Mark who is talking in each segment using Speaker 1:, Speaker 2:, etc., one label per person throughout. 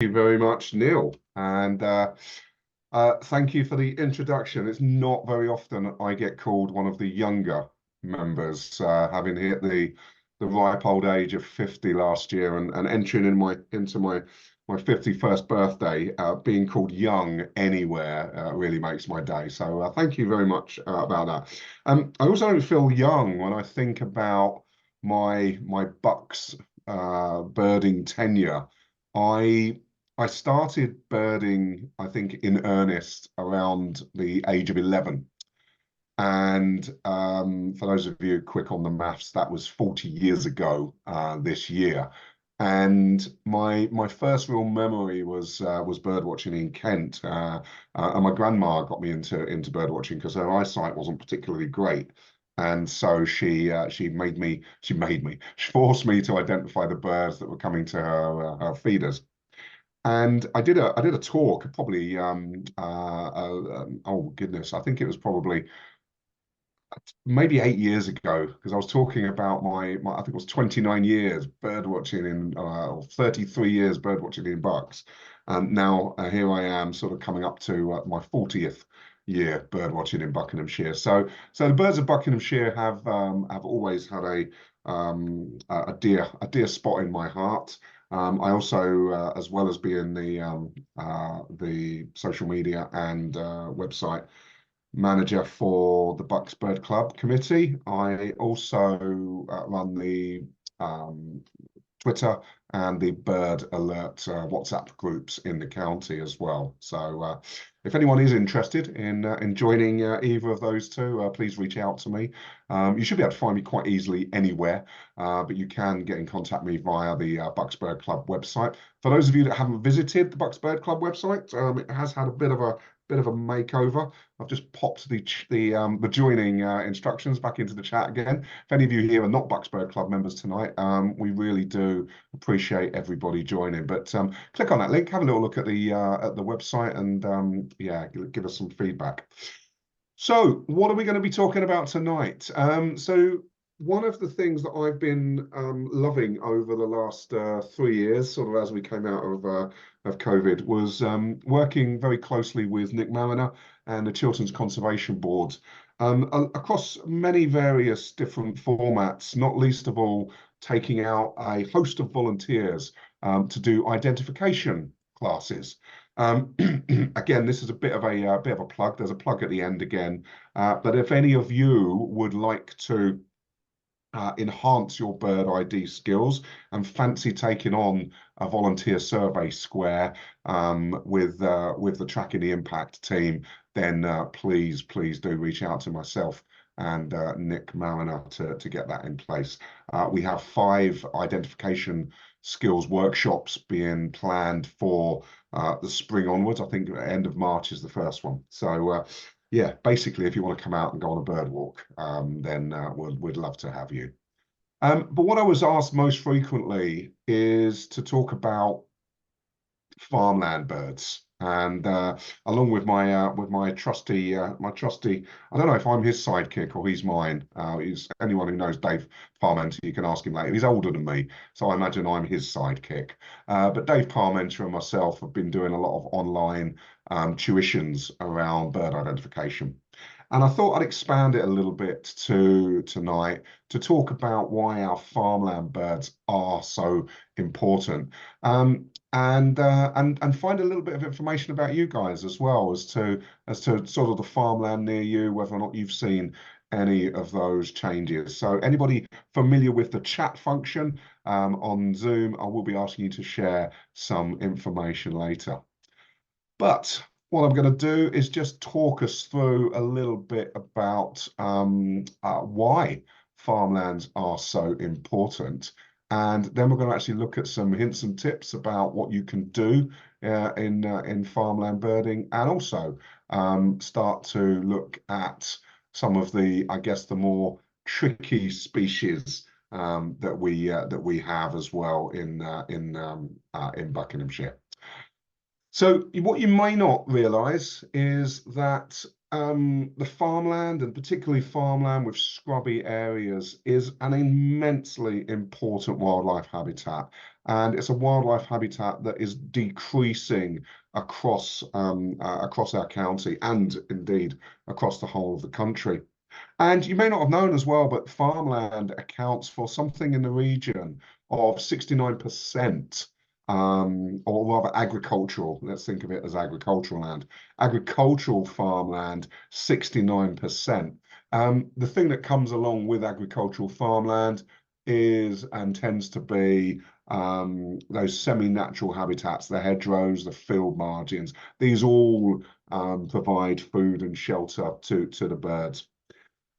Speaker 1: You very much, Neil. And thank you for the introduction. It's not very often I get called one of the younger members, having hit the ripe old age of 50 last year and entering into my 51st birthday. Being called young anywhere really makes my day. So thank you very much about that. I also don't feel young when I think about my Bucks birding tenure. I I started birding, I think, in earnest around the age of 11. And for those of you quick on the maths, that was 40 years ago this year. And my first real memory was bird watching in Kent. And my grandma got me into bird watching because her eyesight wasn't particularly great. And so she forced me to identify the birds that were coming to her feeders. And I did a talk probably oh goodness, I think it was probably maybe 8 years ago, because I was talking about my I think it was 29 years bird watching in or 33 years bird watching in Bucks. And now here I am sort of coming up to my 40th year bird watching in Buckinghamshire. So the birds of Buckinghamshire have always had a dear spot in my heart. I also, as well as being the social media and website manager for the Bucks Bird Club Committee, I also run the Twitter and the Bird Alert WhatsApp groups in the county as well. So if anyone is interested in joining either of those two, please reach out to me. You should be able to find me quite easily anywhere, but you can get in contact with me via the Bucks Bird Club website. For those of you that haven't visited the Bucks Bird Club website, it has had a bit of a makeover. I've just popped the joining instructions back into the chat again. If any of you here are not Bucks Bird Club members tonight, we really do appreciate everybody joining. But click on that link, have a little look at the website, and yeah, give us some feedback. So, what are we going to be talking about tonight? So one of the things that I've been loving over the last 3 years, sort of as we came out of COVID, was working very closely with Nick Mariner and the Chilterns Conservation Board across many various different formats, not least of all taking out a host of volunteers to do identification classes. Again, this is a bit of a plug. There's a plug at the end again. But if any of you would like to enhance your bird ID skills and fancy taking on a volunteer survey square with the Tracking the Impact team, then please do reach out to myself and Nick Mariner to get that in place. We have 5 identification skills workshops being planned for the spring onwards. I think end of March is the first one. So yeah, basically, if you want to come out and go on a bird walk, then we'd love to have you. But what I was asked most frequently is to talk about farmland birds, and along with my trusty I don't know if I'm his sidekick or he's mine. He's anyone who knows Dave Parmenter, you can ask him later. He's older than me, so I imagine I'm his sidekick. But Dave Parmenter and myself have been doing a lot of online tuitions around bird identification. And I thought I'd expand it a little bit tonight to talk about why our farmland birds are so important. And find a little bit of information about you guys as well as to sort of the farmland near you, whether or not you've seen any of those changes. So anybody familiar with the chat function on Zoom, I will be asking you to share some information later. But what I'm going to do is just talk us through a little bit about why farmlands are so important. And then we're going to actually look at some hints and tips about what you can do in farmland birding, and also start to look at some of the, I guess, the more tricky species that we have as well in Buckinghamshire. So what you may not realise is that the farmland, and particularly farmland with scrubby areas, is an immensely important wildlife habitat. and it's a wildlife habitat that is decreasing across our county and indeed across the whole of the country. And you may not have known as well, but farmland accounts for something in the region of 69%, or rather agricultural. Let's think of it as agricultural land. Agricultural farmland, 69%. The thing that comes along with agricultural farmland is and tends to be those semi-natural habitats, the hedgerows, the field margins. These all provide food and shelter to the birds.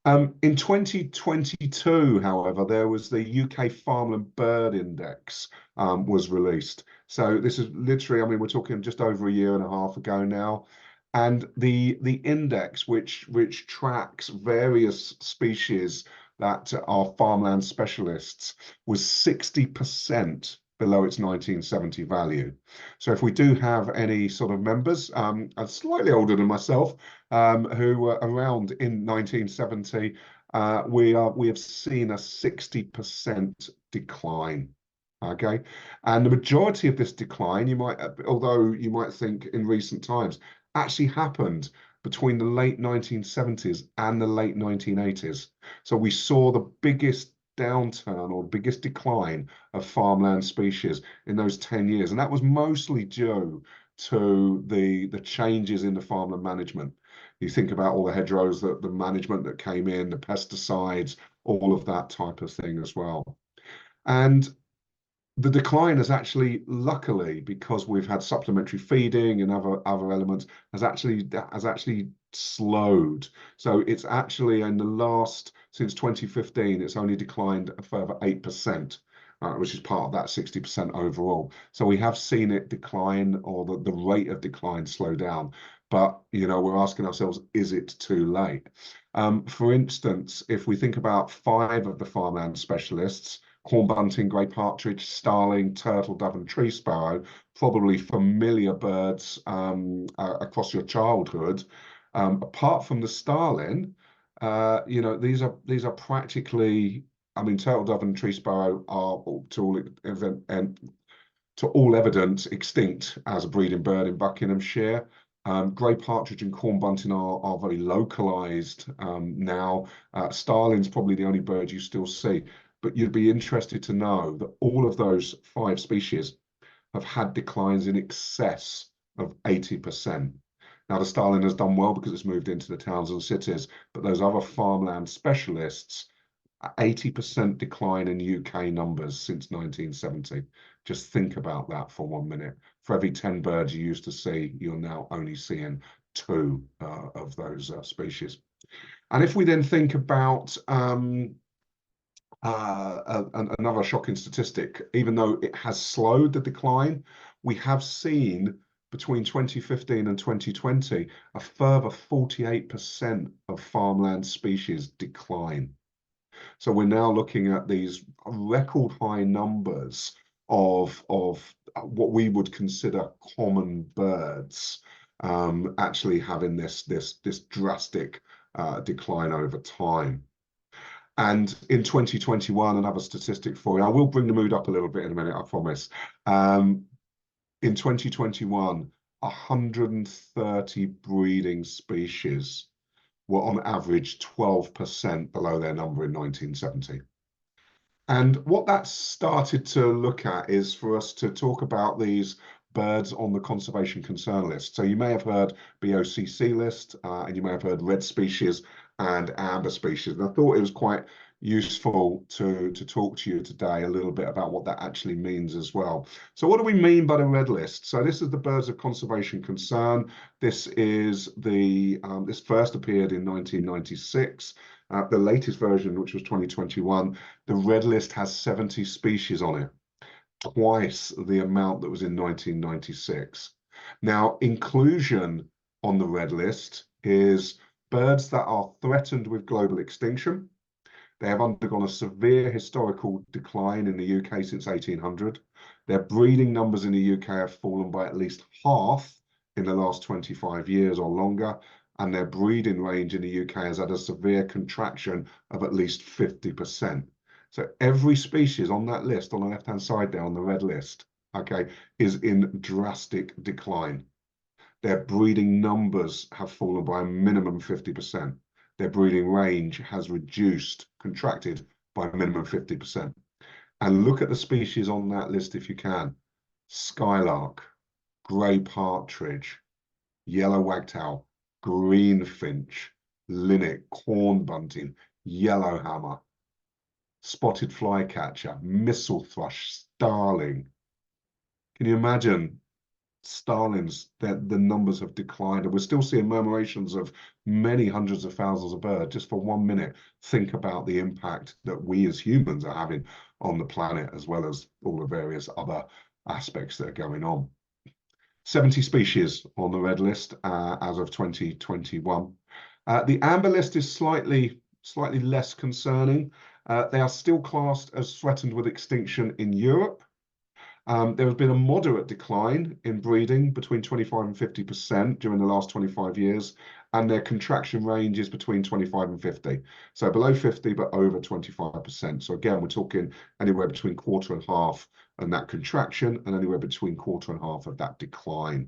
Speaker 1: In 2022, however, there was the UK Farmland Bird Index was released. So this is literally, I mean, we're talking just over a year and a half ago now. And the index, which tracks various species that are farmland specialists, was 60% below its 1970 value. So if we do have any sort of members, slightly older than myself, who were around in 1970, we have seen a 60% decline. Okay, and the majority of this decline, although you might think in recent times, actually happened between the late 1970s and the late 1980s. So we saw the biggest downturn or biggest decline of farmland species in those 10 years, and that was mostly due to the changes in the farmland management. You think about all the hedgerows, the management that came in, the pesticides, all of that type of thing as well. And the decline has actually, luckily, because we've had supplementary feeding and other elements, has actually slowed. So it's actually in the last, since 2015, it's only declined a further 8%. Which is part of that 60% overall. So we have seen it decline, or the rate of decline slow down. But, you know, we're asking ourselves, is it too late? For instance, if we think about 5 of the farmland specialists, corn bunting, grey partridge, starling, turtle dove, and tree sparrow, probably familiar birds across your childhood. Apart from the starling, you know, these are practically, I mean, turtle dove and tree sparrow are to all evidence extinct as a breeding bird in Buckinghamshire. Grey partridge and corn bunting are very localised now. Starling's probably the only bird you still see, but you'd be interested to know that all of those 5 species have had declines in excess of 80%. Now, the starling has done well because it's moved into the towns and cities, but those other farmland specialists, 80% decline in UK numbers since 1970. Just think about that for 1 minute. For every 10 birds you used to see, you're now only seeing 2 of those species. And if we then think about another shocking statistic, even though it has slowed the decline, we have seen between 2015 and 2020 a further 48% of farmland species decline. So we're now looking at these record high numbers of what we would consider common birds actually having this drastic decline over time. And in 2021, another statistic for you, I will bring the mood up a little bit in a minute, I promise. In 2021, 130 breeding species were on average 12% below their number in 1970. And what that started to look at is for us to talk about these birds on the conservation concern list. So you may have heard BOCC list, and you may have heard red species and amber species. And I thought it was quite useful to talk to you today a little bit about what that actually means as well. So what do we mean by the red list? So this is the birds of conservation concern. This is this first appeared in 1996. The latest version, which was 2021, the red list has 70 species on it, twice the amount that was in 1996. Now, inclusion on the red list is birds that are threatened with global extinction. They have undergone a severe historical decline in the UK since 1800. Their breeding numbers in the UK have fallen by at least half in the last 25 years or longer, and their breeding range in the UK has had a severe contraction of at least 50%. So every species on that list, on the left-hand side there, on the red list, okay, is in drastic decline. Their breeding numbers have fallen by a minimum 50%. Their breeding range has reduced, contracted by a minimum 50%. And look at the species on that list if you can. Skylark, grey partridge, yellow wagtail, greenfinch, linnet, corn bunting, yellowhammer, spotted flycatcher, missel thrush, starling. Can you imagine starlings? The numbers have declined, and we're still seeing murmurations of many hundreds of thousands of birds. Just for 1 minute, think about the impact that we as humans are having on the planet, as well as all the various other aspects that are going on. 70 species on the red list as of 2021. The amber list is slightly less concerning. They are still classed as threatened with extinction in Europe. There has been a moderate decline in breeding between 25 and 50% during the last 25 years, and their contraction range is between 25 and 50. So below 50, but over 25%. So again, we're talking anywhere between quarter and half and that contraction, and anywhere between quarter and half of that decline.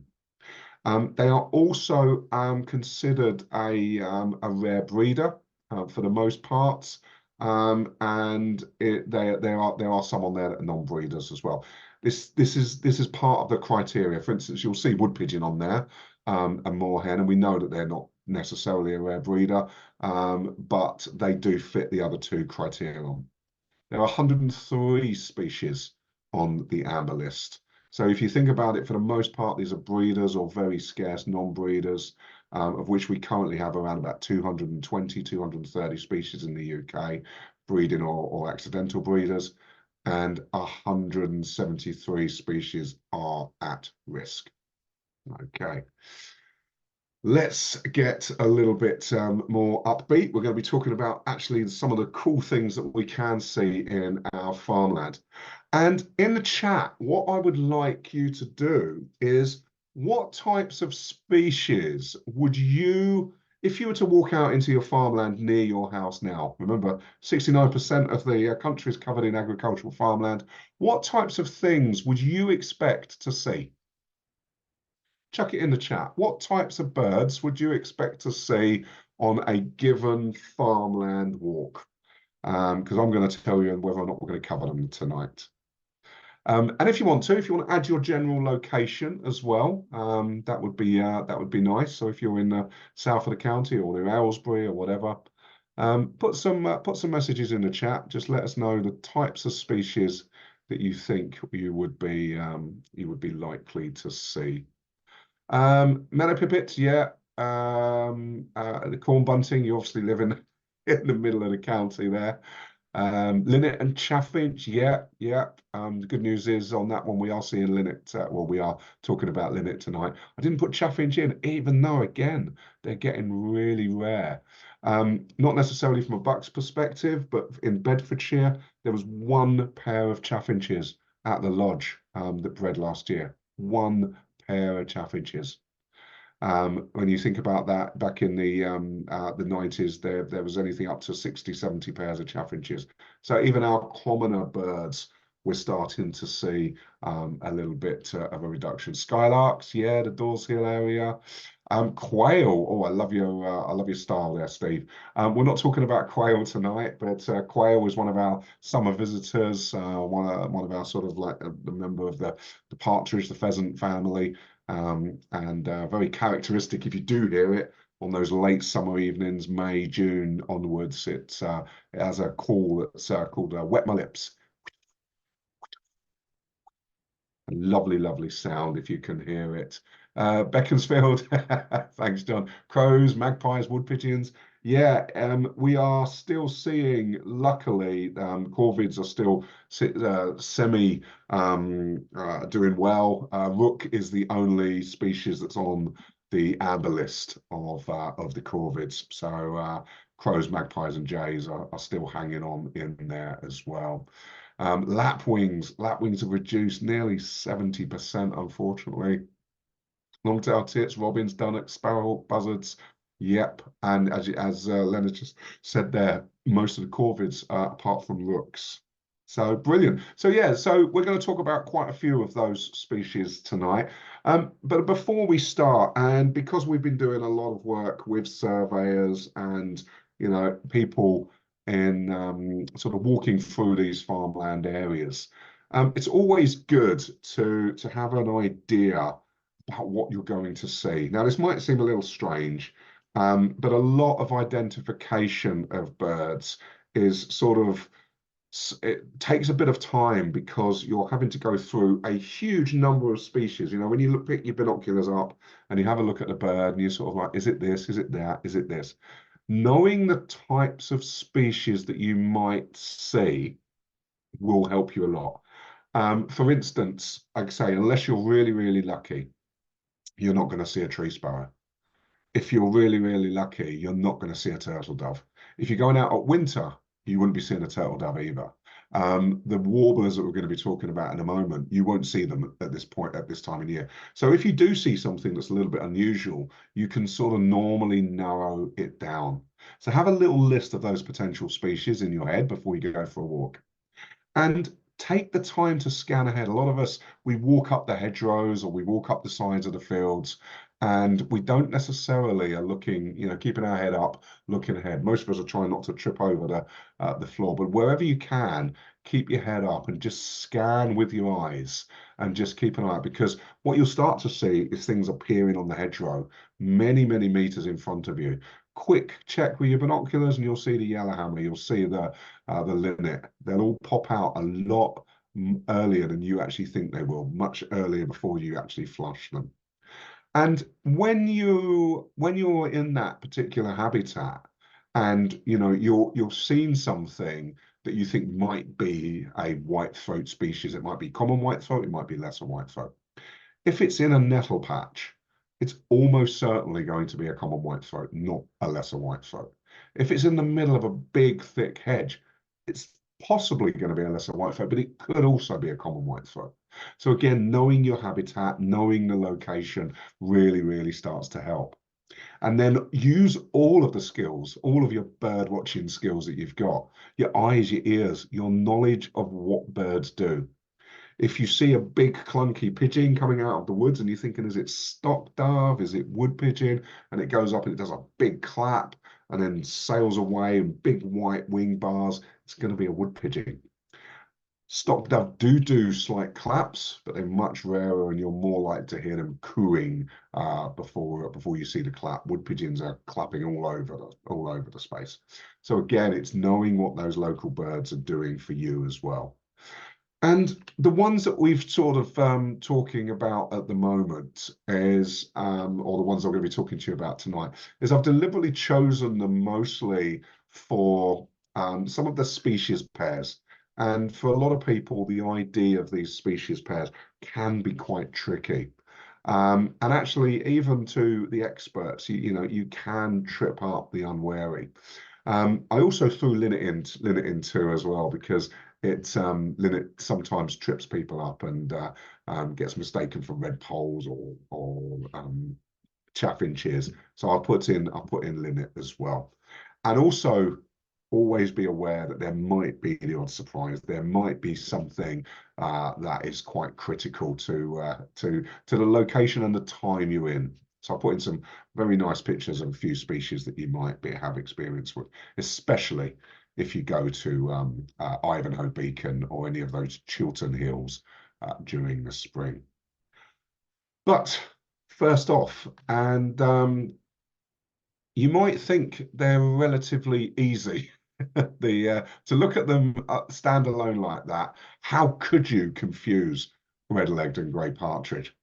Speaker 1: They are also considered a rare breeder for the most parts, and there are some on there that are non-breeders as well. This is part of the criteria. For instance, you'll see wood pigeon on there and moorhen, and we know that they're not necessarily a rare breeder, but they do fit the other two criteria. There are 103 species on the amber list. So if you think about it, for the most part, these are breeders or very scarce non-breeders, of which we currently have around about 220, 230 species in the UK, breeding or accidental breeders, and 173 species are at risk. Okay. Let's get a little bit more upbeat. We're going to be talking about actually some of the cool things that we can see in our farmland. And in the chat, what I would like you to do is, what types of species would you, if you were to walk out into your farmland near your house now, remember 69% of the country is covered in agricultural farmland, what types of things would you expect to see? Chuck it in the chat. What types of birds would you expect to see on a given farmland walk? Because I'm going to tell you whether or not we're going to cover them tonight. And if you want to add your general location as well, that would be nice. So if you're in the south of the county or near Aylesbury or whatever, put some messages in the chat. Just let us know the types of species that you think you would be likely to see. Meadow pipit, yeah. The corn bunting, you obviously live in the middle of the county there. Linnet and chaffinch, yeah. The good news is on that one we are seeing linnet. Well, we are talking about linnet tonight. I didn't put chaffinch in, even though again they're getting really rare. Not necessarily from a buck's perspective, but in Bedfordshire there was one pair of chaffinches at the lodge that bred last year. One pair of chaffinches. When you think about that, back in the 90s, there was anything up to 60, 70 pairs of chaffinches. So even our commoner birds, we're starting to see a little bit of a reduction. Skylarks, yeah, the Dawes Hill area. Quail, oh, I love your style there, Steve. We're not talking about quail tonight, but quail is one of our summer visitors, one of our sort of like a member of the partridge, the pheasant family. And very characteristic if you do hear it on those late summer evenings, May, June onwards. It has a call that's called Wet My Lips. A lovely sound if you can hear it. Beaconsfield, thanks, John. Crows, magpies, wood pigeons. Yeah, we are still seeing, luckily, corvids are still semi doing well. Rook is the only species that's on the amber list of the corvids. So crows, magpies, and jays are still hanging on in there as well. Lapwings have reduced nearly 70%, unfortunately. Long-tailed tits, robins, dunnocks, sparrowhawk, buzzards, Yep, and as Leonard just said there, most of the corvids, apart from looks. So brilliant. So yeah, so we're going to talk about quite a few of those species tonight. But before we start, and because we've been doing a lot of work with surveyors and people in sort of walking through these farmland areas, it's always good to have an idea about what you're going to see. Now, this might seem a little strange. But a lot of identification of birds is sort of, it takes a bit of time because you're having to go through a huge number of species. When you pick your binoculars up and you have a look at the bird and you're sort of like, is it this? Is it that? Is it this? Knowing the types of species that you might see will help you a lot. For instance, like I say, unless you're really, really lucky, you're not going to see a tree sparrow. If you're really, really lucky, you're not going to see a turtle dove. If you're going out at winter, you wouldn't be seeing a turtle dove either. The warblers that we're going to be talking about in a moment, you won't see them at this point, at this time of year. So if you do see something that's a little bit unusual, you can sort of normally narrow it down. So have a little list of those potential species in your head before you go for a walk. And take the time to scan ahead. A lot of us, we walk up the hedgerows or we walk up the sides of the fields, and we don't necessarily are looking, keeping our head up, looking ahead. Most of us are trying not to trip over the floor, but wherever you can, keep your head up and just scan with your eyes and just keep an eye out, because what you'll start to see is things appearing on the hedgerow many, many meters in front of you. Quick check with your binoculars and you'll see the yellowhammer, you'll see the linnet. They'll all pop out a lot earlier than you actually think they will, much earlier before you actually flush them. And when you're in that particular habitat, and you're seeing something that you think might be a whitethroat species, it might be common whitethroat, it might be lesser whitethroat. If it's in a nettle patch, it's almost certainly going to be a common whitethroat, not a lesser whitethroat. If it's in the middle of a big, thick hedge, it's possibly going to be a lesser whitethroat, but it could also be a common whitethroat. So again, knowing your habitat, knowing the location really, really starts to help. And then use all of the skills, all of your bird watching skills that you've got, your eyes, your ears, your knowledge of what birds do. If you see a big clunky pigeon coming out of the woods and you're thinking, is it stock dove? Is it wood pigeon? And it goes up and it does a big clap and then sails away and big white wing bars, it's going to be a wood pigeon. Stock dove do slight claps, but they're much rarer and you're more likely to hear them cooing before you see the clap. Wood pigeons are clapping all over the space. So again, it's knowing what those local birds are doing for you as well. And the ones that we've sort of talking about at the moment is, or the ones I'm going to be talking to you about tonight, is I've deliberately chosen them mostly for some of the species pairs. And for a lot of people, the idea of these species pairs can be quite tricky. And actually, even to the experts, you can trip up the unwary. I also threw linnet in too as well, because linnet sometimes trips people up and gets mistaken for red poles or chaffinches. So I put in linnet as well. And also always be aware that there might be the odd surprise. There might be something that is quite critical to the location and the time you're in. So I put in some very nice pictures of a few species that you might have experience with, especially if you go to Ivanhoe Beacon or any of those Chiltern Hills during the spring. But first off, and you might think they're relatively easy. To look at them standalone like that, how could you confuse red-legged and grey partridge?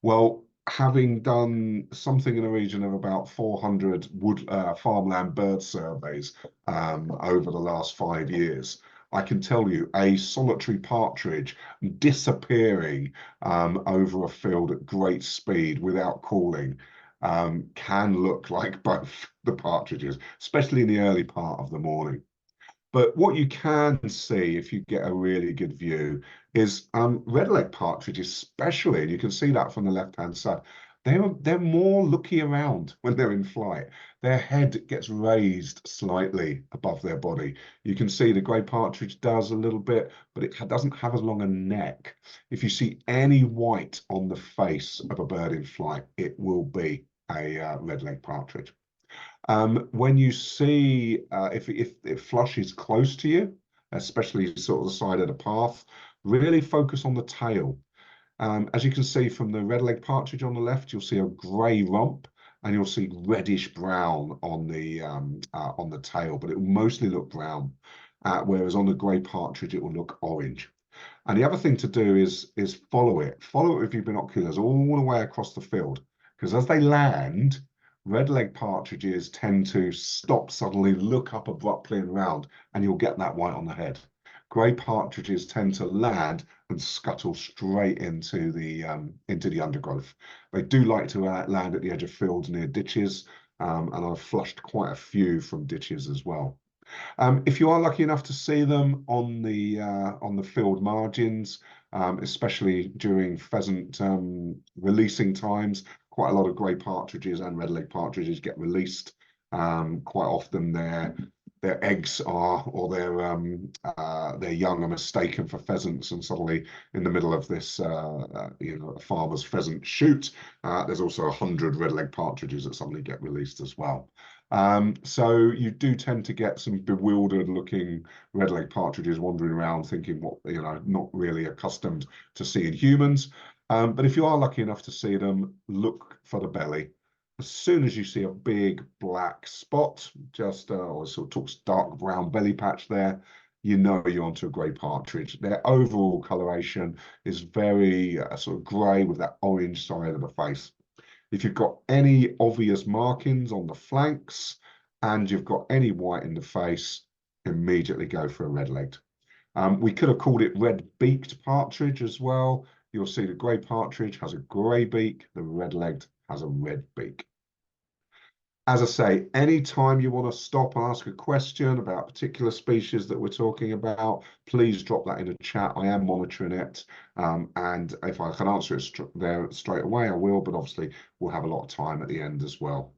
Speaker 1: Well, having done something in the region of about 400 farmland bird surveys over the last 5 years, I can tell you a solitary partridge disappearing over a field at great speed without calling can look like both the partridges, especially in the early part of the morning. But what you can see if you get a really good view is red-legged partridge especially, and you can see that from the left-hand side, they're more looky around when they're in flight. Their head gets raised slightly above their body. You can see the grey partridge does a little bit, but it doesn't have as long a neck. If you see any white on the face of a bird in flight, it will be a red-legged partridge. When you see if it flushes close to you, especially sort of the side of the path, really focus on the tail. As you can see from the red-legged partridge on the left, you'll see a grey rump, and you'll see reddish brown on the tail, but it will mostly look brown. Whereas on the grey partridge, it will look orange. And the other thing to do is follow it. Follow it with your binoculars all the way across the field, because as they land, red-legged partridges tend to stop suddenly, look up abruptly and round, and you'll get that white on the head. Grey partridges tend to land and scuttle straight into the undergrowth. They do like to land at the edge of fields near ditches, and I've flushed quite a few from ditches as well. If you are lucky enough to see them on the field margins, especially during pheasant releasing times, quite a lot of grey partridges and red-legged partridges get released. Quite often their eggs are, or their young are mistaken for pheasants, and suddenly in the middle of this a farmer's pheasant shoot, there's also 100 red-legged partridges that suddenly get released as well. So you do tend to get some bewildered looking red-legged partridges wandering around thinking not really accustomed to seeing humans. But if you are lucky enough to see them, look for the belly. As soon as you see a big black spot, just or sort of dark brown belly patch there, you know you're onto a grey partridge. Their overall coloration is very sort of grey with that orange side of the face. If you've got any obvious markings on the flanks and you've got any white in the face, immediately go for a red-legged. We could have called it red-beaked partridge as well. You'll see the grey partridge has a grey beak, the red-legged has a red beak. As I say, anytime you want to stop and ask a question about a particular species that we're talking about, please drop that in a chat. I am monitoring it. And if I can answer it there straight away, I will, but obviously we'll have a lot of time at the end as well.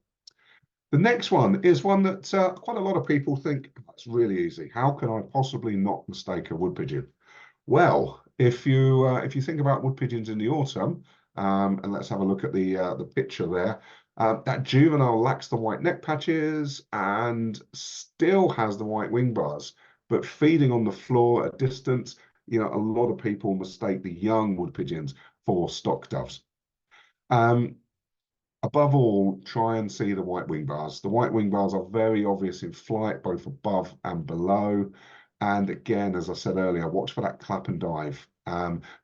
Speaker 1: The next one is one that quite a lot of people think, that's really easy. How can I possibly not mistake a wood pigeon? Well, if you think about wood pigeons in the autumn, and let's have a look at the picture there. That juvenile lacks the white neck patches and still has the white wing bars, but feeding on the floor at distance, a lot of people mistake the young wood pigeons for stock doves. Above all, try and see the white wing bars. The white wing bars are very obvious in flight, both above and below. And again, as I said earlier, watch for that clap and dive.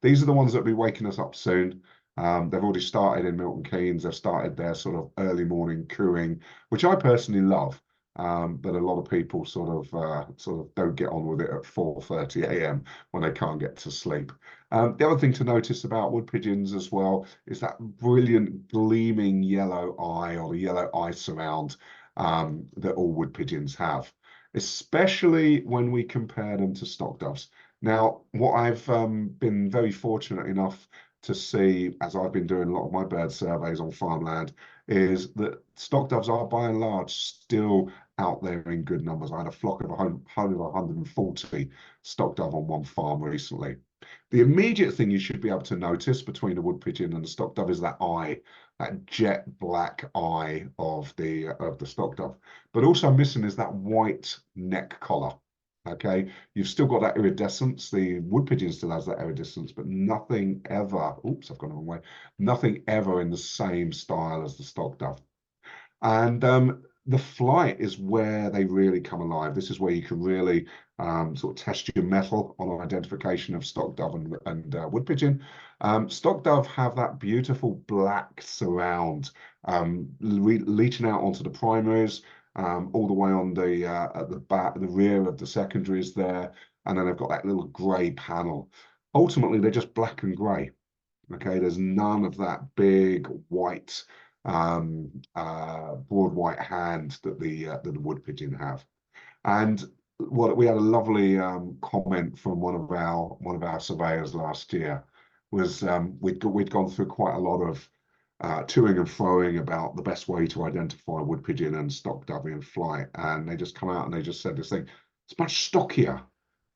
Speaker 1: These are the ones that will be waking us up soon. They've already started in Milton Keynes. They've started their sort of early morning cooing, which I personally love. But a lot of people sort of don't get on with it at 4:30 a.m. when they can't get to sleep. The other thing to notice about wood pigeons as well is that brilliant gleaming yellow eye, or the yellow eye surround that all wood pigeons have, especially when we compare them to stock doves. Now, what I've been very fortunate enough to see, as I've been doing a lot of my bird surveys on farmland, is that stock doves are by and large still out there in good numbers. I had a flock of 140 stock dove on one farm recently. The immediate thing you should be able to notice between a wood pigeon and a stock dove is that eye, that jet black eye of the stock dove. But also missing is that white neck collar. Okay, you've still got that iridescence. The wood pigeon still has that iridescence, but nothing ever, oops, I've gone the wrong way, nothing ever in the same style as the stock dove. And the flight is where they really come alive. This is where you can really sort of test your mettle on identification of stock dove and wood pigeon. Stock dove have that beautiful black surround leaching out onto the primaries, all the way on at the back, the rear of the secondaries there, and then they've got that little grey panel. Ultimately, they're just black and grey. Okay, there's none of that big white, broad white hand that the wood pigeon have. And we had a lovely comment from one of our surveyors last year. Was we'd gone through quite a lot of toing and froing about the best way to identify wood pigeon and stock dove in flight. And they just come out and they just said this thing, it's much stockier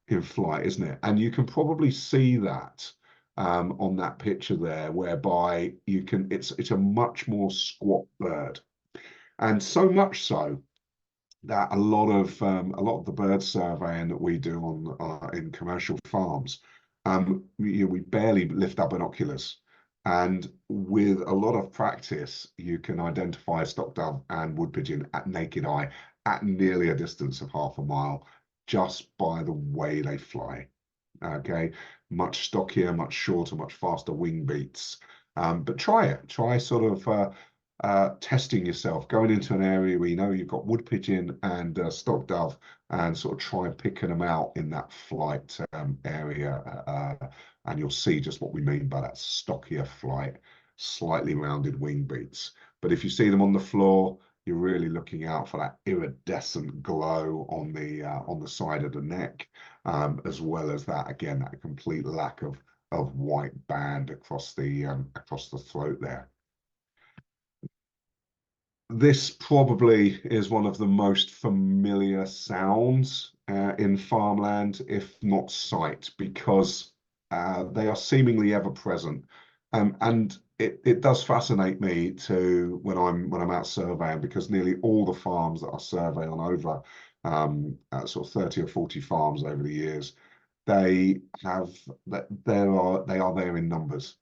Speaker 1: in flight, isn't it? And you can probably see that on that picture there, whereby you can, it's a much more squat bird. And so much so that a lot of the bird surveying that we do on in commercial farms, we barely lift up binoculars, and with a lot of practice, you can identify stock dove and wood pigeon at naked eye at nearly a distance of half a mile just by the way they fly. Okay, much stockier, much shorter, much faster wing beats. But try it. Try sort of testing yourself, going into an area where you know you've got wood pigeon and stock dove, and sort of try picking them out in that flight area, and you'll see just what we mean by that stockier flight, slightly rounded wing beats. But if you see them on the floor, you're really looking out for that iridescent glow on the side of the neck, as well as that, again, that complete lack of white band across the throat there. This probably is one of the most familiar sounds in farmland, if not sight, because they are seemingly ever present. And it does fascinate me to when I'm out surveying, because nearly all the farms that I survey on over sort of 30 or 40 farms over the years, they have that they are there in numbers,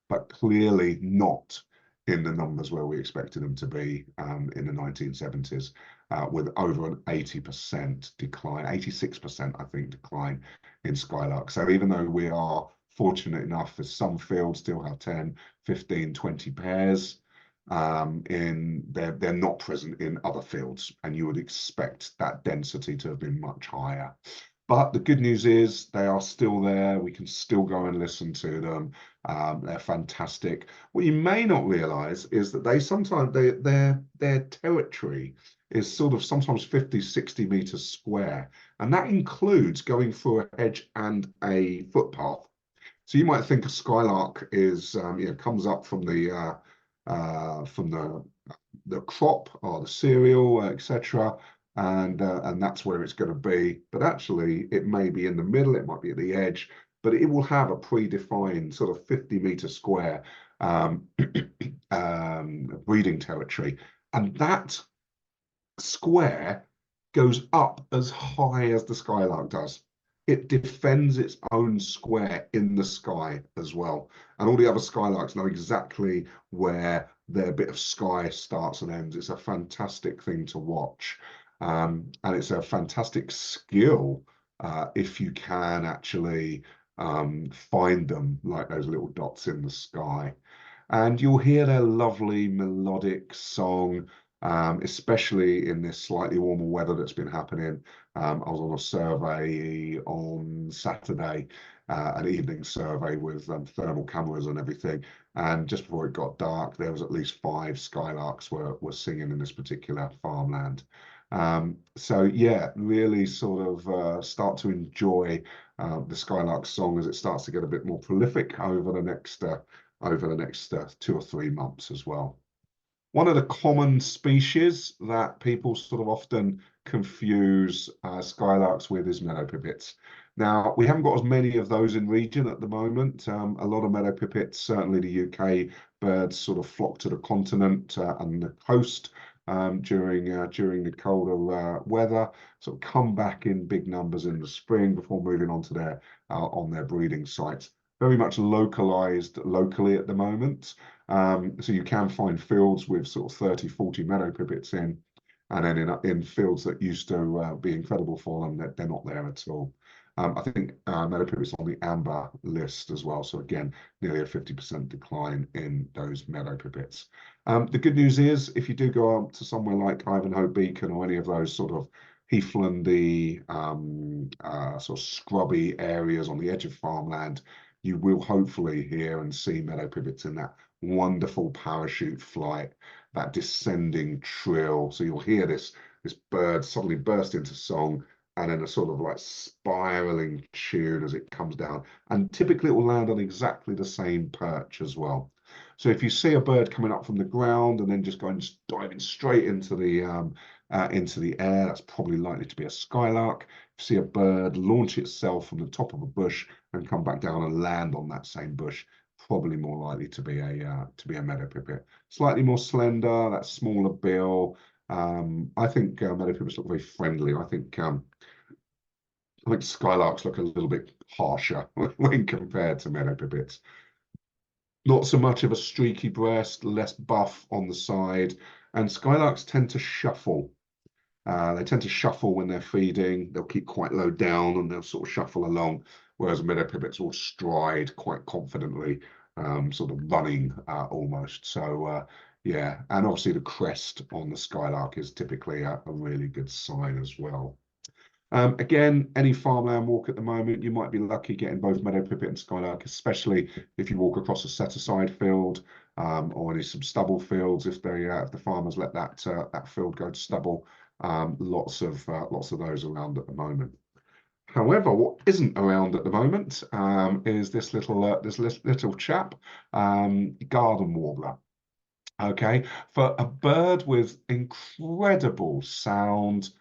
Speaker 1: but clearly not in the numbers where we expected them to be in the 1970s, with over an 80% decline, 86%, I think, decline in skylark. So even though we are fortunate enough as some fields still have 10, 15, 20 pairs, they're not present in other fields, and you would expect that density to have been much higher. But the good news is they are still there. We can still go and listen to them. They're fantastic. What you may not realize is that they sometimes their territory is sort of sometimes 50, 60 meters square. And that includes going through a hedge and a footpath. So you might think a skylark is, comes up from the crop or the cereal, etc., and that's where it's going to be. But actually, it may be in the middle, it might be at the edge, but it will have a predefined sort of 50-meter square breeding territory, and that square goes up as high as the skylark does. It defends its own square in the sky as well. And all the other skylarks know exactly where their bit of sky starts and ends. It's a fantastic thing to watch. And it's a fantastic skill if you can actually find them like those little dots in the sky. And you'll hear their lovely melodic song, especially in this slightly warmer weather that's been happening. I was on a survey on Saturday, an evening survey with thermal cameras and everything. And just before it got dark, there was at least 5 skylarks were singing in this particular farmland. So yeah, really sort of start to enjoy the skylark song as it starts to get a bit more prolific over the next 2 or 3 months as well. One of the common species that people sort of often confuse skylarks with is meadow pipits. Now, we haven't got as many of those in region at the moment. A lot of meadow pipits, certainly the UK birds, sort of flock to the continent and the coast during the colder weather, sort of come back in big numbers in the spring before moving on to their breeding sites. Very much localized locally at the moment. So you can find fields with sort of 30, 40 meadow pipits in, and then in fields that used to be incredible for them, they're not there at all. I think meadow pipits on the amber list as well. So again, nearly a 50% decline in those meadow pipits. The good news is, if you do go up to somewhere like Ivanhoe Beacon or any of those sort of heathlandy, sort of scrubby areas on the edge of farmland, you will hopefully hear and see meadow pipits in that wonderful parachute flight, that descending trill. So you'll hear this bird suddenly burst into song, and then a sort of like spiraling tune as it comes down. And typically it will land on exactly the same perch as well. So if you see a bird coming up from the ground and then just diving straight into the air, that's probably likely to be a skylark. If you see a bird launch itself from the top of a bush and come back down and land on that same bush, probably more likely to be a meadow pipit. Slightly more slender, that smaller bill. I think meadow pipits look very friendly. I think skylarks look a little bit harsher when compared to meadow pipits. Not so much of a streaky breast, less buff on the side, and skylarks tend to shuffle. They tend to shuffle when they're feeding. They'll keep quite low down and they'll sort of shuffle along, whereas meadow pipits will stride quite confidently, sort of running almost. So yeah, and obviously the crest on the skylark is typically a really good sign as well. Again, any farmland walk at the moment, you might be lucky getting both meadow pipit and skylark, especially if you walk across a set-aside field or some stubble fields. If the farmers let that field go to stubble, lots of those around at the moment. However, what isn't around at the moment is this little chap, garden warbler. Okay, for a bird with incredible sound,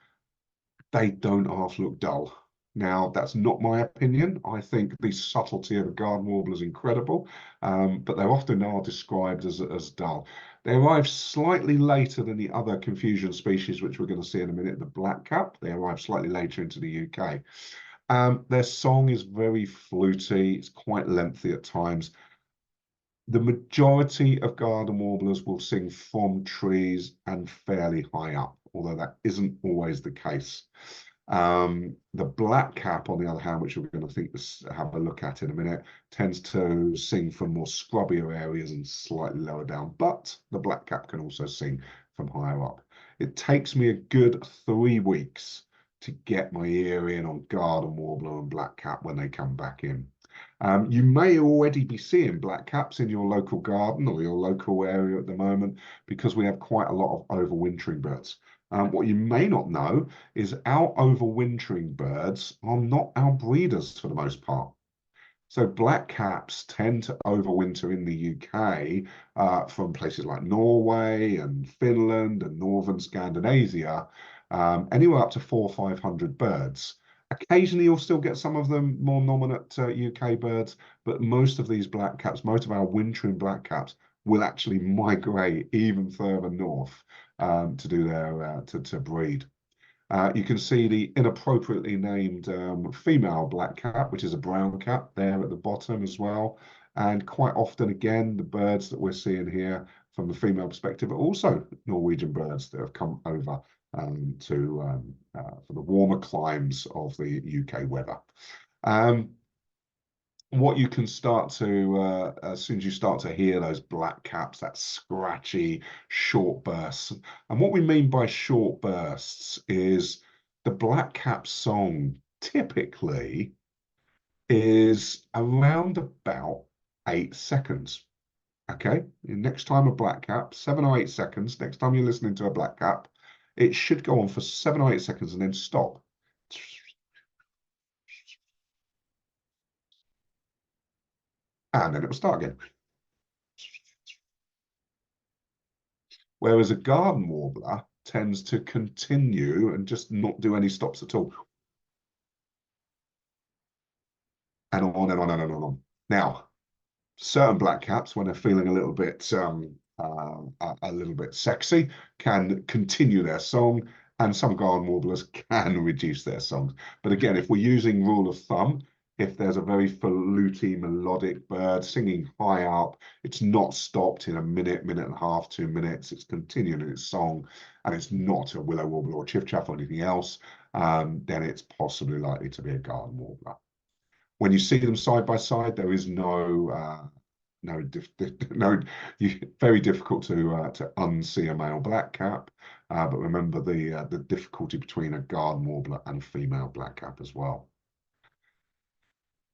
Speaker 1: they don't half look dull. Now, that's not my opinion. I think the subtlety of a garden warbler is incredible, but they often are described as dull. They arrive slightly later than the other confusion species, which we're going to see in a minute, the blackcap. They arrive slightly later into the UK. Their song is very fluty. It's quite lengthy at times. The majority of garden warblers will sing from trees and fairly high up, although that isn't always the case. The blackcap, on the other hand, which we're going to have a look at in a minute, tends to sing from more scrubbier areas and slightly lower down, but the blackcap can also sing from higher up. It takes me a good 3 weeks to get my ear in on garden warbler and blackcap when they come back in. You may already be seeing blackcaps in your local garden or your local area at the moment because we have quite a lot of overwintering birds. What you may not know is our overwintering birds are not our breeders for the most part. So blackcaps tend to overwinter in the UK from places like Norway and Finland and northern Scandinavia, anywhere up to 400 or 500 birds. Occasionally, you'll still get some of them more nominate UK birds, but most of these blackcaps, most of our wintering blackcaps, will actually migrate even further north to do their to breed. You can see the inappropriately named female blackcap, which is a brown cap, there at the bottom as well. And quite often, again, the birds that we're seeing here from the female perspective are also Norwegian birds that have come over for the warmer climes of the UK weather. What you can start to, as soon as you start to hear those black caps, that scratchy short bursts. And what we mean by short bursts is the black cap song typically is around about 8 seconds. Okay, next time a black cap, 7 or 8 seconds. Next time you're listening to a black cap, it should go on for 7 or 8 seconds and then stop. And then it will start again. Whereas a garden warbler tends to continue and just not do any stops at all. And on and on and on and on. Now, certain blackcaps, when they're feeling a little bit sexy, can continue their song, and some garden warblers can reduce their songs. But again, if we're using rule of thumb, if there's a very fluty, melodic bird singing high up, it's not stopped in a minute, minute and a half, 2 minutes, it's continuing its song, and it's not a willow warbler or chiffchaff or anything else, then it's possibly likely to be a garden warbler. When you see them side by side, there is very difficult to unsee a male blackcap. But remember the difficulty between a garden warbler and a female blackcap as well.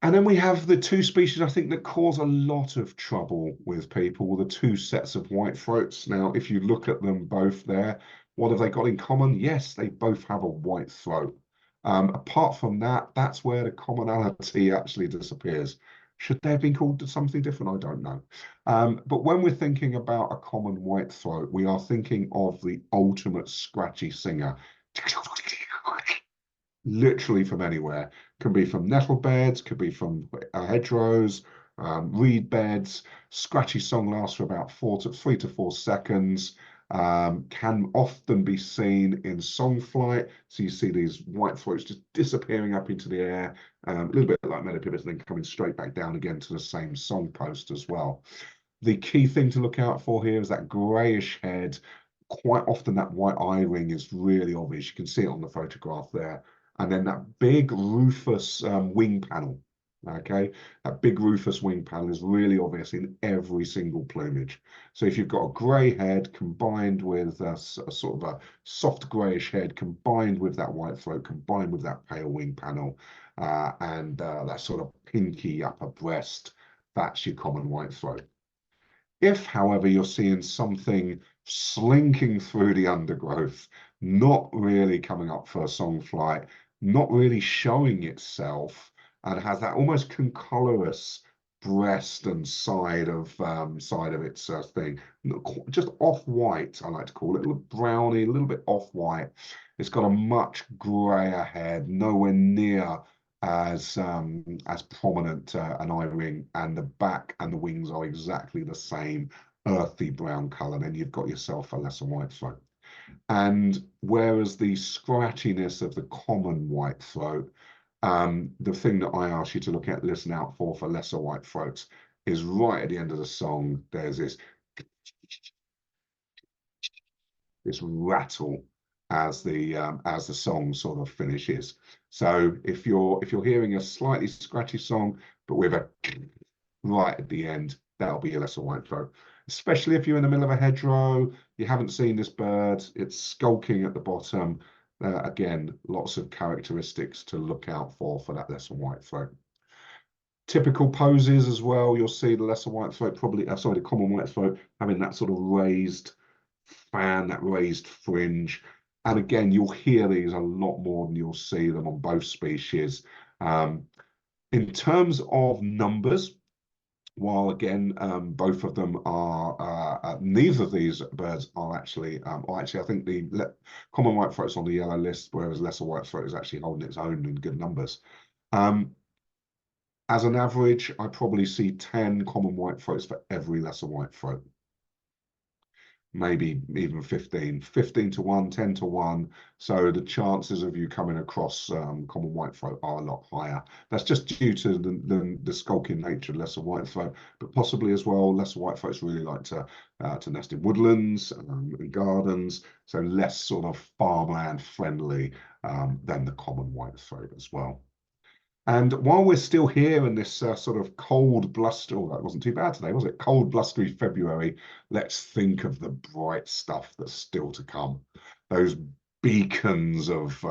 Speaker 1: And then we have the 2 species, I think, that cause a lot of trouble with people, the 2 sets of white throats. Now, if you look at them both there, what have they got in common? Yes, they both have a white throat. Apart from that, that's where the commonality actually disappears. Should they have been called something different? I don't know. But when we're thinking about a common whitethroat, we are thinking of the ultimate scratchy singer. Literally from anywhere. Can be from nettle beds, could be from hedgerows, reed beds. Scratchy song lasts for about 3 to 4 seconds. Can often be seen in song flight. So you see these white throats just disappearing up into the air, a little bit like melopibus, and then coming straight back down again to the same song post as well. The key thing to look out for here is that greyish head. Quite often that white eye ring is really obvious. You can see it on the photograph there. And then that big rufous wing panel. Okay, that big rufous wing panel is really obvious in every single plumage. So if you've got a grey head combined with a sort of a soft greyish head combined with that white throat, combined with that pale wing panel, and that sort of pinky upper breast, that's your common white throat. If, however, you're seeing something slinking through the undergrowth, not really coming up for a song flight, not really showing itself, and has that almost concolorous breast and side of its thing, just off-white, I like to call it, a little browny, a little bit off-white. It's got a much grayer head, nowhere near as prominent an eye ring, and the back and the wings are exactly the same earthy brown color. Then you've got yourself a lesser white throat. And whereas the scratchiness of the common white throat, the thing that I ask you to look at, listen out for lesser white throats, is right at the end of the song. There's this rattle as the song sort of finishes. So if you're hearing a slightly scratchy song, but with a right at the end, that'll be a lesser white throat. Especially if you're in the middle of a hedgerow, you haven't seen this bird, it's skulking at the bottom. Again, lots of characteristics to look out for that lesser white throat. Typical poses as well, you'll see the lesser white throat, probably, sorry, the common white throat having that sort of raised fan, that raised fringe. And again, you'll hear these a lot more than you'll see them on both species. In terms of numbers, while again, both of them are, neither of these birds are actually, or actually, I think the common white throat's on the yellow list, whereas lesser white throat is actually holding its own in good numbers. As an average, I probably see 10 common white throats for every lesser white throat. Maybe even 15 to 1, 10 to 1. So the chances of you coming across common white throat are a lot higher. That's just due to the skulking nature of lesser white throat, but possibly as well, lesser white throats really like to nest in woodlands and gardens, so less sort of farmland friendly than the common white throat as well. And while we're still here in this sort of cold, bluster, oh, that wasn't too bad today, was it? Cold, blustery February, let's think of the bright stuff that's still to come. Those beacons of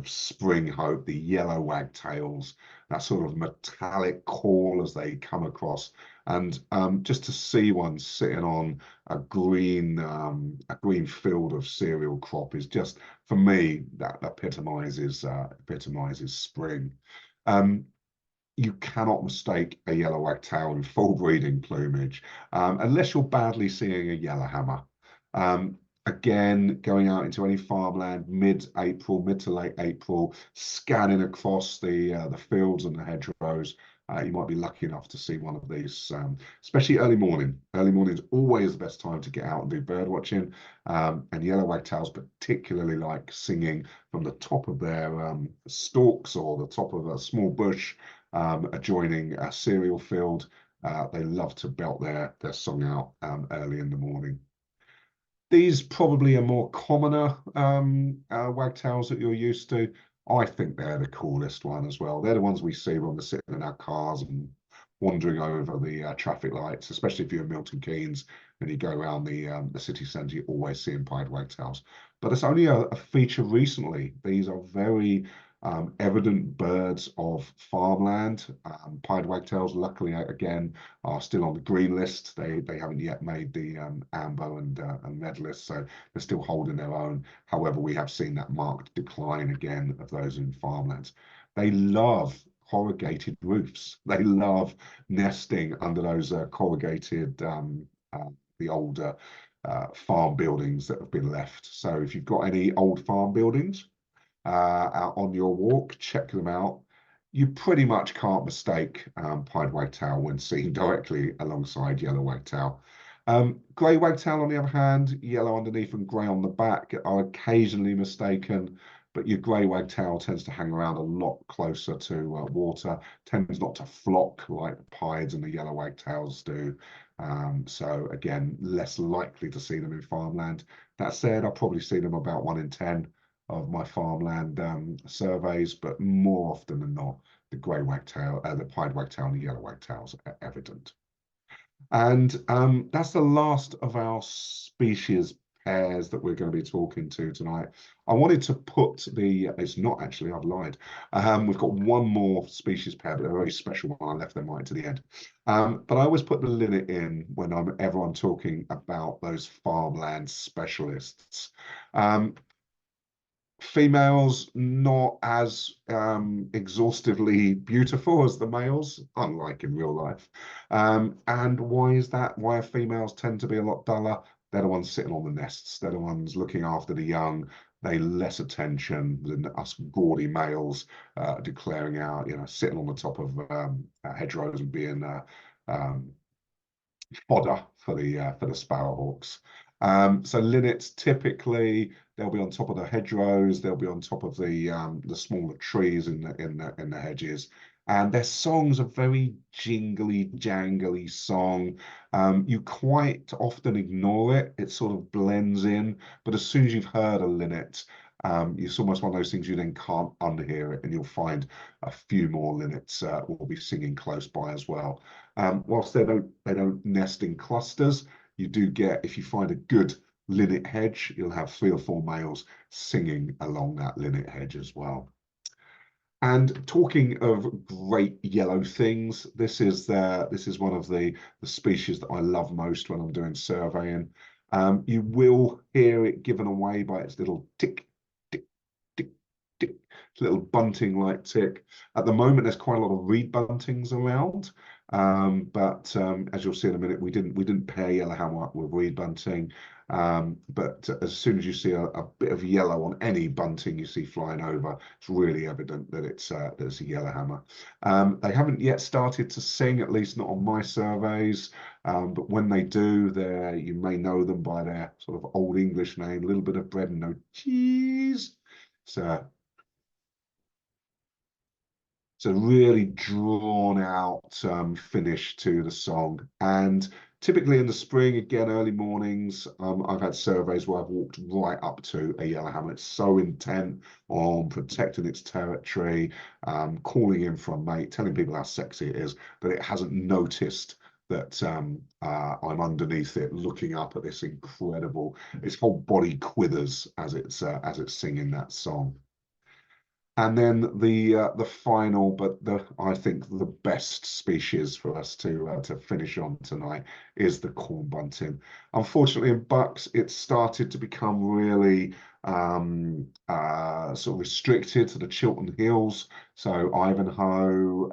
Speaker 1: spring hope, the yellow wagtails, that sort of metallic call as they come across. And just to see one sitting on a green field of cereal crop is just, for me, that epitomizes spring. You cannot mistake a yellow wagtail in full breeding plumage unless you're badly seeing a yellowhammer. Again, going out into any farmland mid-April, mid to late April, scanning across the fields and the hedgerows, you might be lucky enough to see one of these, especially early morning. Early morning is always the best time to get out and do bird watching, and yellow wagtails particularly like singing from the top of their stalks or the top of a small bush adjoining a cereal field. They love to belt their song out early in the morning. These probably are more commoner wagtails that you're used to. I think they're the coolest one as well. They're the ones we see when we're sitting in our cars and wandering over the traffic lights, especially if you're in Milton Keynes and you go around the city centre, you're always seeing pied wagtails. But it's only a feature recently. These are very evident birds of farmland. Pied wagtails, luckily, again, are still on the green list. They haven't yet made the amber and red list, so they're still holding their own. However, we have seen that marked decline again of those in farmlands. They love corrugated roofs. They love nesting under those corrugated, the older farm buildings that have been left. So if you've got any old farm buildings out on your walk, check them out. You pretty much can't mistake pied wagtail when seen directly alongside yellow wagtail. Grey wagtail, on the other hand, yellow underneath and grey on the back, are occasionally mistaken, but your grey wagtail tends to hang around a lot closer to water, tends not to flock like the pieds and the yellow wagtails do. So again, less likely to see them in farmland. That said, I'll probably see them about 1 in 10 of my farmland surveys, but more often than not, the grey wagtail, the pied wagtail and the yellow wagtails are evident. And that's the last of our species pairs that we're going to be talking to tonight. I wanted to put it's not actually, I've lied. We've got one more species pair, but a very special one. I left them right to the end. But I always put the linnet in whenever I'm talking about those farmland specialists. Females not as exhaustively beautiful as the males, unlike in real life. And why is that? Why are females tend to be a lot duller? They're the ones sitting on the nests. They're the ones looking after the young. They less attention than us gaudy males declaring out, sitting on the top of hedgerows and being um, fodder for the sparrowhawks. So linnets typically they'll be on top of the hedgerows, they'll be on top of the smaller trees in the hedges, and their songs are very jingly, jangly song. You quite often ignore it; it sort of blends in. But as soon as you've heard a linnet, it's almost one of those things you then can't unhear it, and you'll find a few more linnets will be singing close by as well. Whilst they don't nest in clusters, you do get, if you find a good linnet hedge, you'll have 3 or 4 males singing along that linnet hedge as well. And talking of great yellow things, this is one of the species that I love most when I'm doing surveying. You will hear it given away by its little tick, tick, tick, tick, little bunting-like tick. At the moment, there's quite a lot of reed buntings around, but as you'll see in a minute, we didn't pair yellowhammer up with reed bunting. But as soon as you see a bit of yellow on any bunting you see flying over, it's really evident that it's a yellowhammer. They haven't yet started to sing, at least not on my surveys. But when they do, you may know them by their sort of old English name, a little bit of bread and no cheese. So it's a really drawn out finish to the song. And typically in the spring, again, early mornings, I've had surveys where I've walked right up to a yellowhammer. It's so intent on protecting its territory, calling in for a mate, telling people how sexy it is, that it hasn't noticed that I'm underneath it, looking up at this incredible. Its whole body quivers as it's singing that song. And then the final, but I think the best species for us to finish on tonight is the corn bunting. Unfortunately, in bucks, it's started to become really sort of restricted to the Chiltern Hills. So Ivanhoe,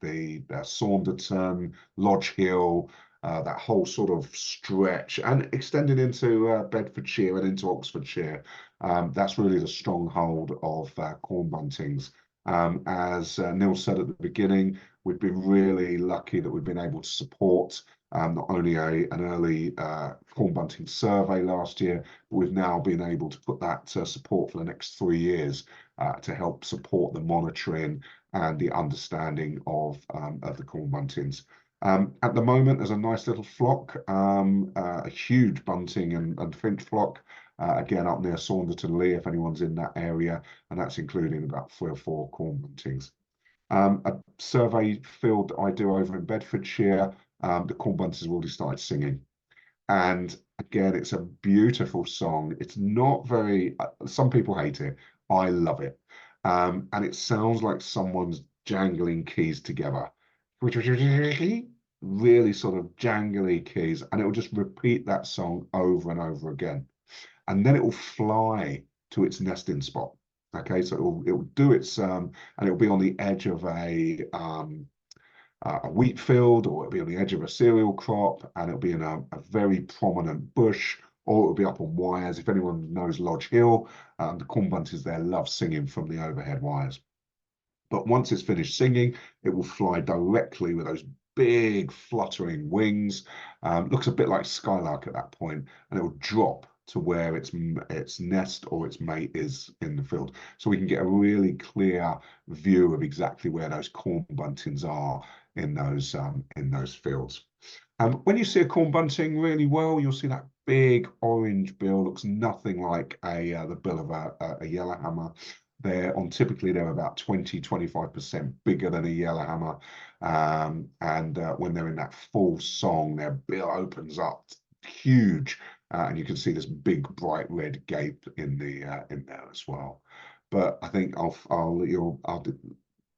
Speaker 1: the Saunderton, Lodge Hill, that whole sort of stretch, and extending into Bedfordshire and into Oxfordshire. That's really the stronghold of corn buntings. As Neil said at the beginning, we've been really lucky that we've been able to support not only an early corn bunting survey last year, but we've now been able to put that support for the next 3 years to help support the monitoring and the understanding of the corn buntings. At the moment, there's a nice little flock, a huge bunting and finch flock, again up near Saunderton Lee, if anyone's in that area, and that's including about 3 or 4 corn buntings. A survey field that I do over in Bedfordshire, the corn buntings have already started singing. And again, it's a beautiful song. It's not very, some people hate it. I love it. And it sounds like someone's jangling keys together. Really sort of jangly keys, and it will just repeat that song over and over again. And then it will fly to its nesting spot. Okay, so it will do its and it'll be on the edge of a wheat field, or it'll be on the edge of a cereal crop, and it'll be in a very prominent bush, or it'll be up on wires. If anyone knows Lodge Hill, the corn buntings there love singing from the overhead wires. But once it's finished singing, it will fly directly with those big fluttering wings. Looks a bit like skylark at that point, and it will drop to where its nest or its mate is in the field. So we can get a really clear view of exactly where those corn buntings are in those fields. When you see a corn bunting really well, you'll see that big orange bill. Looks nothing like the bill of a yellowhammer. Typically they're about 20-25% bigger than a yellowhammer, and when they're in that full song, their bill opens up huge, and you can see this big bright red gape in there as well. But I think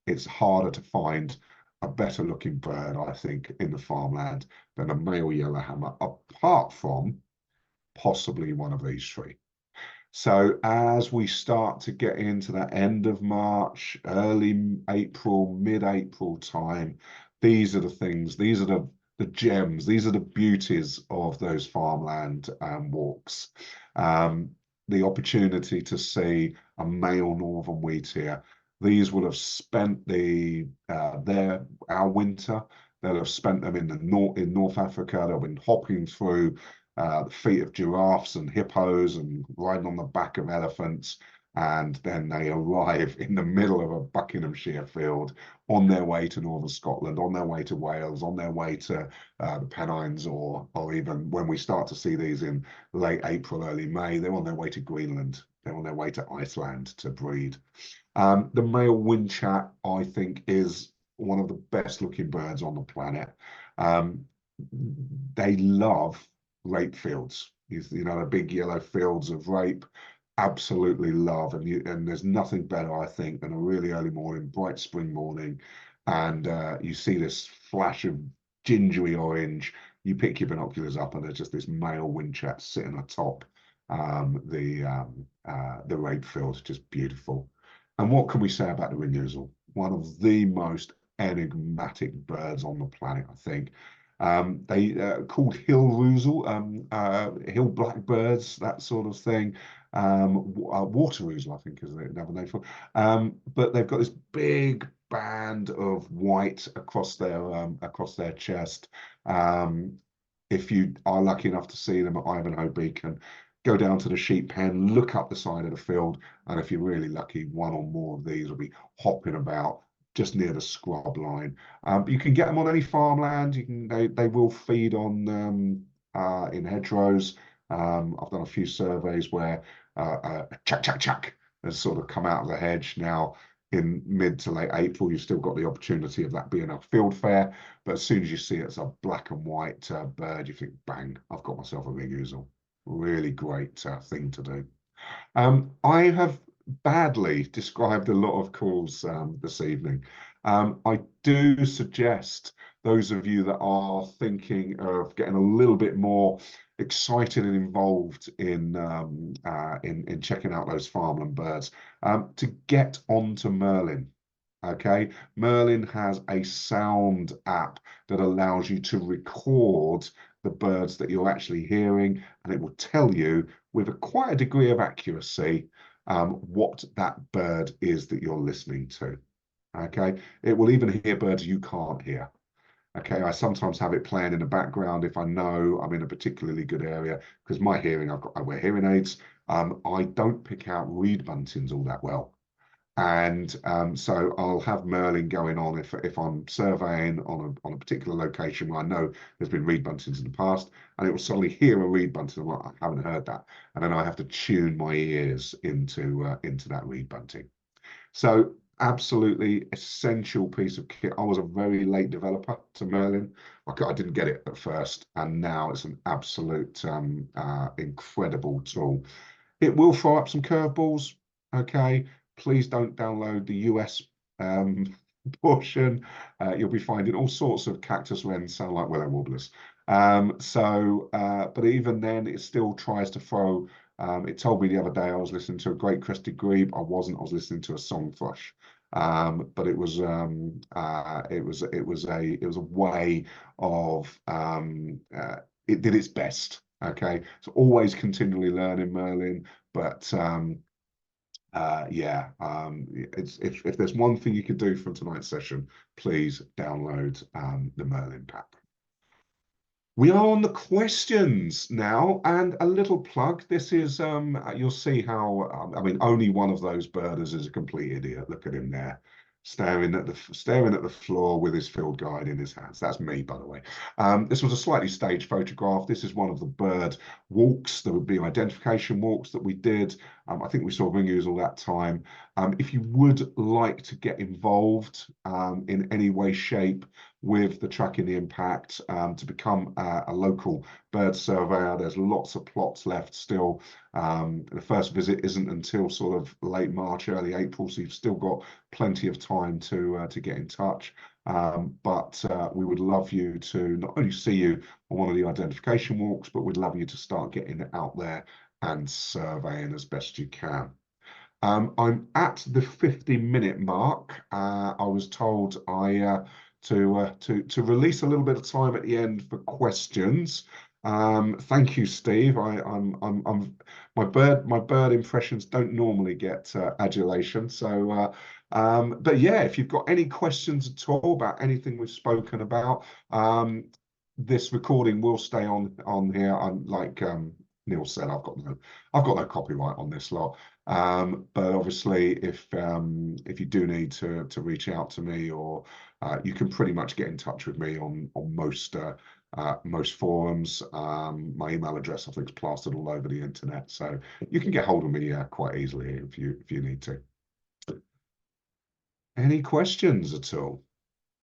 Speaker 1: it's harder to find a better looking bird, I think, in the farmland than a male yellowhammer, apart from possibly one of these three. So as we start to get into the end of March, early April, mid-April time, these are the things, these are the gems, these are the beauties of those farmland walks. The opportunity to see a male northern wheatear. These will have spent our winter. They'll have spent them in North Africa. They'll have been hopping through the feet of giraffes and hippos and riding on the back of elephants, and then they arrive in the middle of a Buckinghamshire field on their way to northern Scotland, on their way to Wales, on their way to the Pennines, or even when we start to see these in late April, early May, they're on their way to Greenland, they're on their way to Iceland to breed. The male windchat, I think, is one of the best looking birds on the planet. They love rape fields. The big yellow fields of rape, absolutely love. And there's nothing better, I think, than a really early morning, bright spring morning, and you see this flash of gingery orange. You pick your binoculars up, and there's just this male windchat sitting atop the rape field. Just beautiful. And what can we say about the ring-ousel? One of the most enigmatic birds on the planet, I think. They called hill ousel, hill blackbirds, that sort of thing. Water ousel, I think, is another name for. But they've got this big band of white across their chest. If you are lucky enough to see them at Ivanhoe Beacon, go down to the sheep pen, look up the side of the field, and if you're really lucky, one or more of these will be hopping about just near the scrub line. You can get them on any farmland. They will feed on in hedgerows. I've done a few surveys where a chuck chuck chuck has sort of come out of the hedge. Now in mid to late April, you've still got the opportunity of that being a field fare, but as soon as you see it's a black and white bird, you think, bang, I've got myself a ring-ousel. Really great thing to do. I have badly described a lot of calls this evening. I do suggest those of you that are thinking of getting a little bit more excited and involved in checking out those farmland birds, to get onto Merlin. Okay, Merlin has a sound app that allows you to record the birds that you're actually hearing, and it will tell you with quite a degree of accuracy what that bird is that you're listening to. Okay, it will even hear birds you can't hear. Okay, I sometimes have it playing in the background if I know I'm in a particularly good area, because my hearing, I wear hearing aids. I don't pick out reed buntings all that well. And so I'll have Merlin going on if I'm surveying on a particular location where I know there's been reed buntings in the past, and it will suddenly hear a reed bunting. I'm like, I haven't heard that, and then I have to tune my ears into that reed bunting. So absolutely essential piece of kit. I was a very late developer to Merlin. I didn't get it at first, and now it's an absolute incredible tool. It will throw up some curveballs. Okay, please don't download the US portion. You'll be finding all sorts of cactus wrens sound like willow warblers. But even then, it still tries to throw It told me the other day I was listening to a great crested grebe. I wasn't. I was listening to a song thrush. But it was a way of it did its best. Okay, so always continually learning Merlin, but yeah, if there's one thing you could do from tonight's session, please download the Merlin pack. We are on the questions now, and a little plug. This is you'll see how I mean, only one of those birders is a complete idiot. Look at him there, staring at the floor with his field guide in his hands. That's me, by the way. This was a slightly staged photograph. This is one of the bird walks. There would be identification walks that we did. I think we saw ringoos all that time. If you would like to get involved in any way, shape, with the Tracking the Impact to become a local bird surveyor. There's lots of plots left still. The first visit isn't until sort of late March, early April, so you've still got plenty of time to get in touch. But we would love you to not only see you on one of the identification walks, but we'd love you to start getting out there and surveying as best you can. I'm at the 50-minute mark. I was told to release a little bit of time at the end for questions. Thank you, Steve. My bird impressions don't normally get adulation. So, but yeah, if you've got any questions at all about anything we've spoken about, this recording will stay on here. I'm like Neil said, I've got no copyright on this lot. But obviously, if you do need to reach out to me, or you can pretty much get in touch with me on most forums. My email address, I think, is plastered all over the internet, so you can get hold of me quite easily if you need to. Any questions at all?